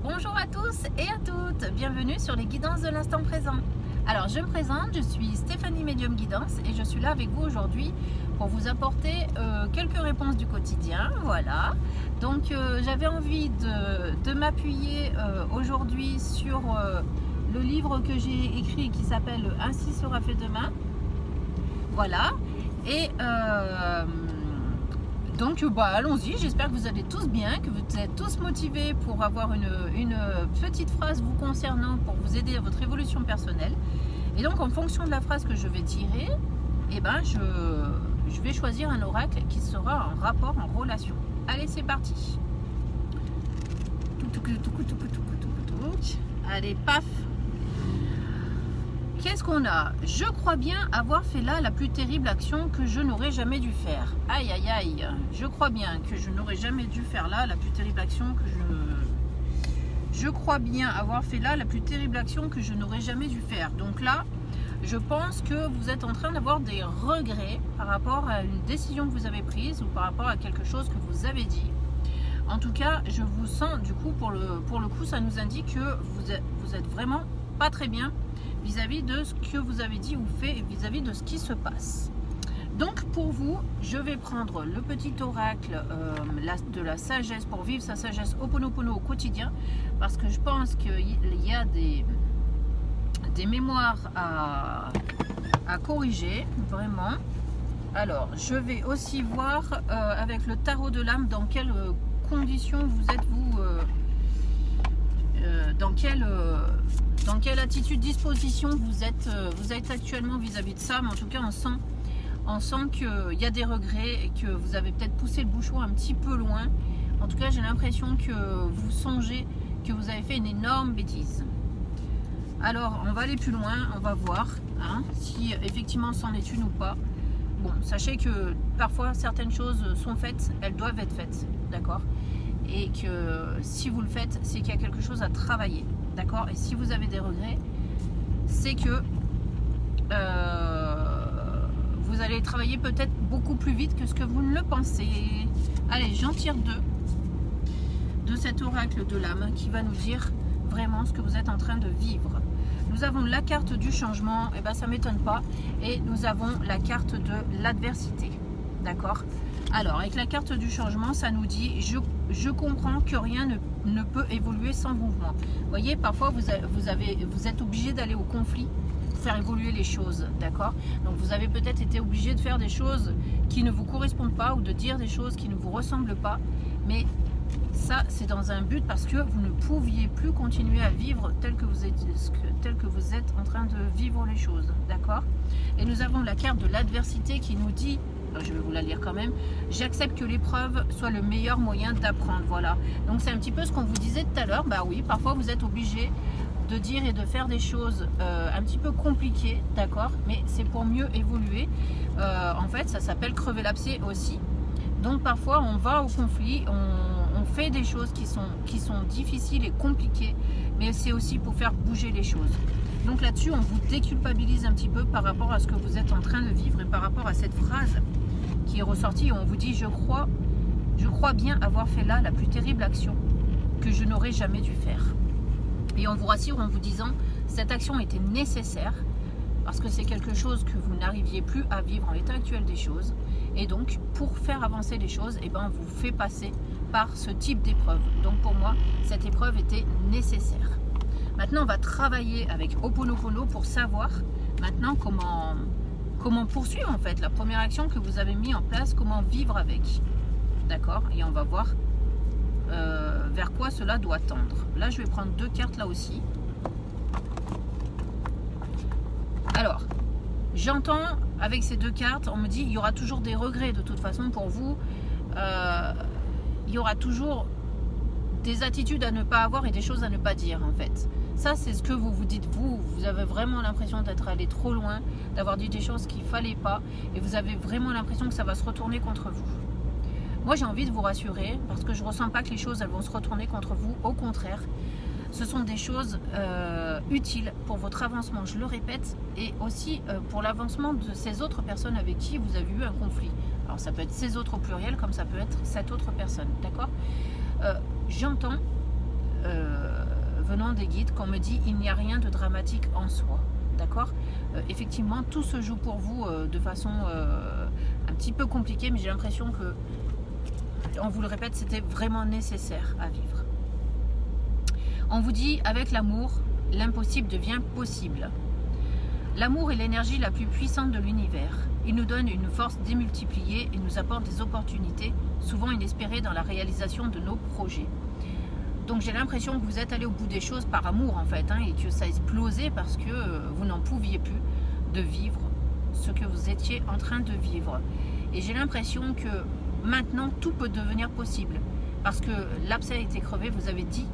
Bonjour à tous et à toutes, bienvenue sur les guidances de l'instant présent. Alors je me présente, je suis Stéphanie Médium Guidance et je suis là avec vous aujourd'hui pour vous apporter quelques réponses du quotidien. Voilà, donc j'avais envie de m'appuyer aujourd'hui sur le livre que j'ai écrit qui s'appelle Ainsi sera fait demain. Voilà, et donc allons-y, j'espère que vous allez tous bien, que vous êtes tous motivés pour avoir une petite phrase vous concernant pour vous aider à votre évolution personnelle. Et donc en fonction de la phrase que je vais tirer, je vais choisir un oracle qui sera en rapport, en relation. Allez, c'est parti. Allez, paf. Qu'est-ce qu'on a? Je crois bien avoir fait là la plus terrible action que je n'aurais jamais dû faire. Aïe, aïe, aïe. Je crois bien que je n'aurais jamais dû faire là la plus terrible action que je crois bien avoir fait là la plus terrible action que je n'aurais jamais dû faire. Donc là, je pense que vous êtes en train d'avoir des regrets par rapport à une décision que vous avez prise ou par rapport à quelque chose que vous avez dit. En tout cas, je vous sens, du coup, pour le coup, ça nous indique que vous êtes vraiment pas très bien vis-à-vis de ce que vous avez dit ou fait et vis-à-vis de ce qui se passe. Donc pour vous, je vais prendre le petit oracle de la sagesse pour vivre sa sagesse Ho'oponopono au quotidien, parce que je pense qu'il y a des mémoires à corriger, vraiment. Alors, je vais aussi voir avec le tarot de l'âme dans quelles conditions vous êtes, vous, dans quelle attitude, disposition vous êtes actuellement vis-à-vis de ça. Mais en tout cas, on sent qu'il y a des regrets et que vous avez peut-être poussé le bouchon un petit peu loin. En tout cas, j'ai l'impression que vous songez que vous avez fait une énorme bêtise. Alors, on va aller plus loin, on va voir si effectivement c'en est une ou pas. Bon, sachez que parfois certaines choses sont faites, elles doivent être faites, d'accord? Et que si vous le faites, c'est qu'il y a quelque chose à travailler, d'accord? Et si vous avez des regrets, c'est que vous allez travailler peut-être beaucoup plus vite que ce que vous ne le pensez. Allez, j'en tire deux de cet oracle de l'âme qui va nous dire vraiment ce que vous êtes en train de vivre. Nous avons la carte du changement, et ben ça m'étonne pas, et nous avons la carte de l'adversité, d'accord? Alors avec la carte du changement, ça nous dit je comprends que rien ne peut évoluer sans mouvement. Vous voyez, parfois vous êtes obligé d'aller au conflit pour faire évoluer les choses, d'accord? Donc vous avez peut-être été obligé de faire des choses qui ne vous correspondent pas ou de dire des choses qui ne vous ressemblent pas, mais ça c'est dans un but parce que vous ne pouviez plus continuer à vivre tel que vous êtes en train de vivre les choses, d'accord? Et nous avons la carte de l'adversité qui nous dit, je vais vous la lire quand même, j'accepte que l'épreuve soit le meilleur moyen d'apprendre. Voilà, donc c'est un petit peu ce qu'on vous disait tout à l'heure. Bah oui, parfois vous êtes obligé de dire et de faire des choses un petit peu compliquées, d'accord, mais c'est pour mieux évoluer. En fait, ça s'appelle crever l'abcès aussi. Donc parfois on va au conflit, on fait des choses qui sont difficiles et compliquées, mais c'est aussi pour faire bouger les choses. Donc là-dessus, on vous déculpabilise un petit peu par rapport à ce que vous êtes en train de vivre et par rapport à cette phrase qui est ressortie. On vous dit je crois bien avoir fait là la plus terrible action que je n'aurais jamais dû faire. Et on vous rassure en vous disant cette action était nécessaire parce que c'est quelque chose que vous n'arriviez plus à vivre en l'état actuel des choses. Et donc, pour faire avancer les choses, on vous fait passer par ce type d'épreuve. Donc pour moi, cette épreuve était nécessaire. Maintenant, on va travailler avec Ho'oponopono pour savoir maintenant comment poursuivre en fait la première action que vous avez mis en place, comment vivre avec. D'accord? Et on va voir vers quoi cela doit tendre. Là, je vais prendre deux cartes là aussi. Alors, j'entends avec ces deux cartes, on me dit il y aura toujours des regrets de toute façon pour vous. Il y aura toujours des attitudes à ne pas avoir et des choses à ne pas dire en fait. Ça c'est ce que vous vous dites vous avez vraiment l'impression d'être allé trop loin, d'avoir dit des choses qu'il ne fallait pas et vous avez vraiment l'impression que ça va se retourner contre vous. Moi j'ai envie de vous rassurer parce que je ne ressens pas que les choses elles vont se retourner contre vous, au contraire. Ce sont des choses utiles pour votre avancement, je le répète, et aussi pour l'avancement de ces autres personnes avec qui vous avez eu un conflit. Alors ça peut être ces autres au pluriel comme ça peut être cette autre personne, d'accord? J'entends venant des guides qu'on me dit il n'y a rien de dramatique en soi. D'accord, effectivement, tout se joue pour vous de façon un petit peu compliquée, mais j'ai l'impression que, on vous le répète, c'était vraiment nécessaire à vivre. On vous dit, avec l'amour, l'impossible devient possible. L'amour est l'énergie la plus puissante de l'univers. Il nous donne une force démultipliée et nous apporte des opportunités, souvent inespérées dans la réalisation de nos projets. Donc j'ai l'impression que vous êtes allé au bout des choses par amour en fait, hein, et que ça a explosé parce que vous n'en pouviez plus de vivre ce que vous étiez en train de vivre. Et j'ai l'impression que maintenant tout peut devenir possible parce que l'abcès a été crevé, vous avez dit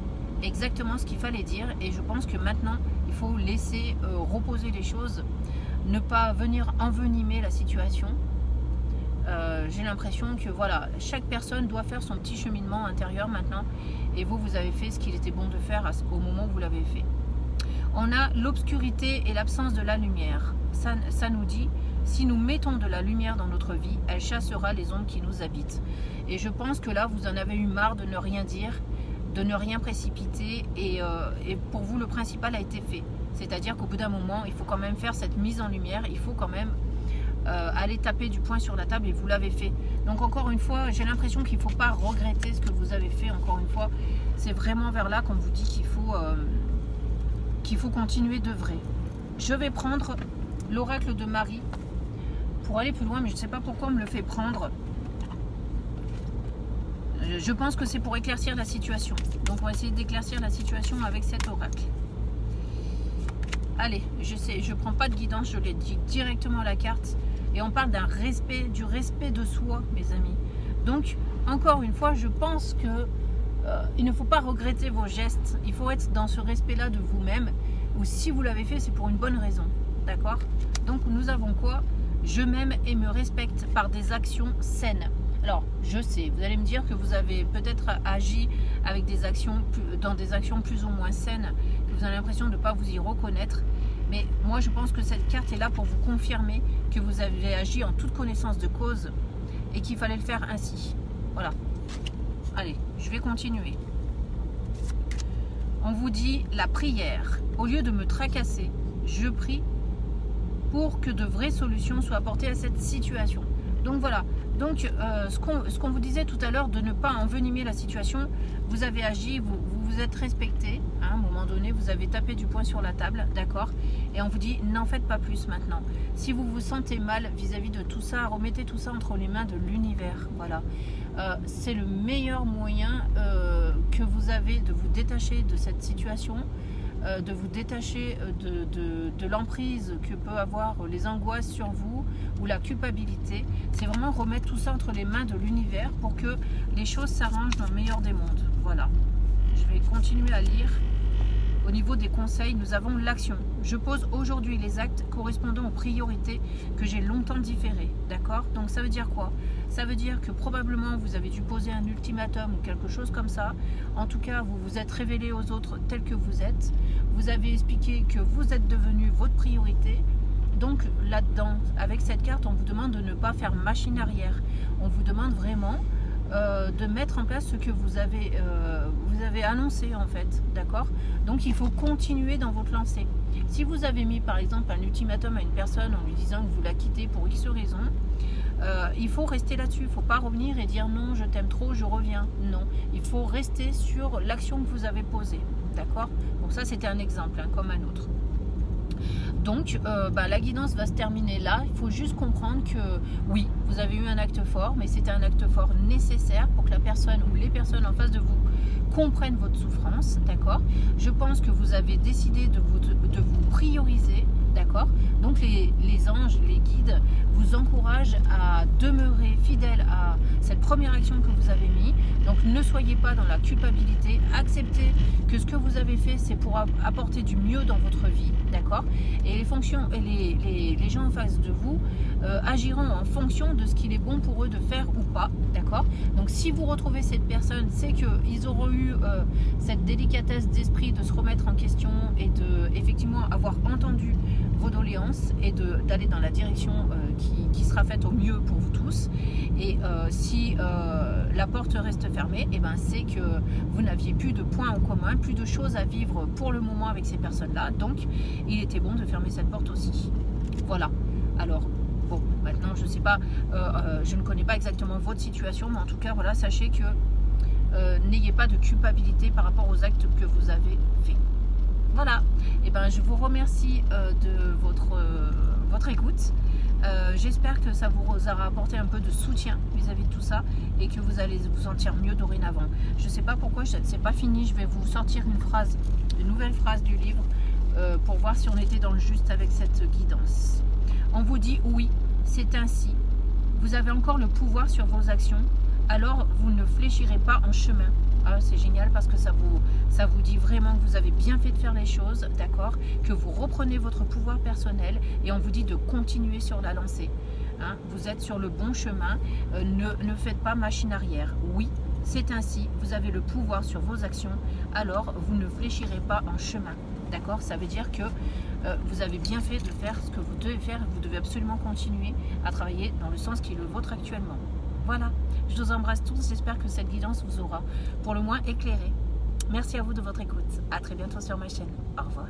exactement ce qu'il fallait dire et je pense que maintenant il faut laisser reposer les choses, ne pas venir envenimer la situation. J'ai l'impression que voilà, chaque personne doit faire son petit cheminement intérieur maintenant et vous avez fait ce qu'il était bon de faire au moment où vous l'avez fait. On a l'obscurité et l'absence de la lumière. Ça nous dit, si nous mettons de la lumière dans notre vie, elle chassera les ombres qui nous habitent. Et je pense que là, vous en avez eu marre de ne rien dire, de ne rien précipiter et pour vous, le principal a été fait. C'est-à-dire qu'au bout d'un moment, il faut quand même faire cette mise en lumière, il faut quand même aller taper du poing sur la table et vous l'avez fait. Donc encore une fois, j'ai l'impression qu'il ne faut pas regretter ce que vous avez fait. Encore une fois, c'est vraiment vers là qu'on vous dit qu'il faut continuer d'œuvrer. Je vais prendre l'oracle de Marie pour aller plus loin, mais je ne sais pas pourquoi on me le fait prendre. Je pense que c'est pour éclaircir la situation. Donc on va essayer d'éclaircir la situation avec cet oracle. Allez, je prends pas de guidance, je l'ai dit directement à la carte. Et on parle d'un respect, du respect de soi, mes amis. Donc, encore une fois, je pense que il ne faut pas regretter vos gestes. Il faut être dans ce respect-là de vous-même. Ou si vous l'avez fait, c'est pour une bonne raison. D'accord? Donc, nous avons quoi? Je m'aime et me respecte par des actions saines. Alors, je sais, vous allez me dire que vous avez peut-être agi avec des actions, dans des actions plus ou moins saines. Que vous avez l'impression de ne pas vous y reconnaître. Mais moi, je pense que cette carte est là pour vous confirmer que vous avez agi en toute connaissance de cause et qu'il fallait le faire ainsi. Voilà. Allez, je vais continuer. On vous dit la prière. Au lieu de me tracasser, je prie pour que de vraies solutions soient apportées à cette situation. Donc voilà. Donc ce qu'on vous disait tout à l'heure de ne pas envenimer la situation, vous avez agi, vous vous êtes respecté. Hein, à un moment donné, vous avez tapé du poing sur la table, d'accord? Et on vous dit, n'en faites pas plus maintenant. Si vous vous sentez mal vis-à-vis de tout ça, remettez tout ça entre les mains de l'univers. Voilà. C'est le meilleur moyen que vous avez de vous détacher de cette situation, de vous détacher de l'emprise que peut avoir les angoisses sur vous ou la culpabilité. C'est vraiment remettre tout ça entre les mains de l'univers pour que les choses s'arrangent dans le meilleur des mondes. Voilà. Je vais continuer à lire. Au niveau des conseils, nous avons l'action. Je pose aujourd'hui les actes correspondant aux priorités que j'ai longtemps différées. D'accord? Donc ça veut dire quoi? Ça veut dire que probablement vous avez dû poser un ultimatum ou quelque chose comme ça. En tout cas, vous vous êtes révélé aux autres tel que vous êtes. Vous avez expliqué que vous êtes devenu votre priorité. Donc là-dedans, avec cette carte, on vous demande de ne pas faire machine arrière. On vous demande vraiment de mettre en place ce que vous avez annoncé en fait, d'accord? Donc il faut continuer dans votre lancée. Si vous avez mis par exemple un ultimatum à une personne en lui disant que vous la quittez pour X raison, il faut rester là-dessus. Il ne faut pas revenir et dire non, je t'aime trop, je reviens. Non, il faut rester sur l'action que vous avez posée, d'accord? Bon, ça c'était un exemple, hein, comme un autre. Donc la guidance va se terminer là. Il faut juste comprendre que oui, vous avez eu un acte fort, mais c'était un acte fort nécessaire pour que la personne ou les personnes en face de vous comprennent votre souffrance, d'accord? Je pense que vous avez décidé de vous prioriser, d'accord? Donc les anges, les guides vous encouragent à demeurer fidèle à cette première action que vous avez mise. Donc ne soyez pas dans la culpabilité, acceptez que ce que vous avez fait c'est pour apporter du mieux dans votre vie, d'accord? Et les fonctions, les gens en face de vous agiront en fonction de ce qu'il est bon pour eux de faire ou pas, d'accord? Donc si vous retrouvez cette personne, c'est qu'ils auront eu cette délicatesse d'esprit de se remettre en question et de effectivement avoir entendu vos doléances et d'aller dans la direction qui sera faite au mieux pour vous tous. Et si la porte reste fermée, et ben c'est que vous n'aviez plus de points en commun, plus de choses à vivre pour le moment avec ces personnes-là. Donc, il était bon de fermer cette porte aussi. Voilà. Alors, bon, maintenant, je ne sais pas, je ne connais pas exactement votre situation, mais en tout cas, voilà, sachez que n'ayez pas de culpabilité par rapport aux actes que vous avez faits. Voilà, et ben je vous remercie de votre écoute. J'espère que ça vous aura apporté un peu de soutien vis-à-vis de tout ça et que vous allez vous sentir mieux dorénavant. Je ne sais pas pourquoi, c'est pas fini, je vais vous sortir une nouvelle phrase du livre pour voir si on était dans le juste avec cette guidance. On vous dit oui, c'est ainsi. Vous avez encore le pouvoir sur vos actions. Alors vous ne fléchirez pas en chemin. Ah, c'est génial parce que ça vous dit vraiment que vous avez bien fait de faire les choses, d'accord, que vous reprenez votre pouvoir personnel et on vous dit de continuer sur la lancée. Hein, vous êtes sur le bon chemin, ne faites pas machine arrière. Oui, c'est ainsi, vous avez le pouvoir sur vos actions, alors vous ne fléchirez pas en chemin. D'accord, ça veut dire que vous avez bien fait de faire ce que vous devez faire, vous devez absolument continuer à travailler dans le sens qui est le vôtre actuellement. Voilà, je vous embrasse tous, j'espère que cette guidance vous aura pour le moins éclairé. Merci à vous de votre écoute. À très bientôt sur ma chaîne. Au revoir.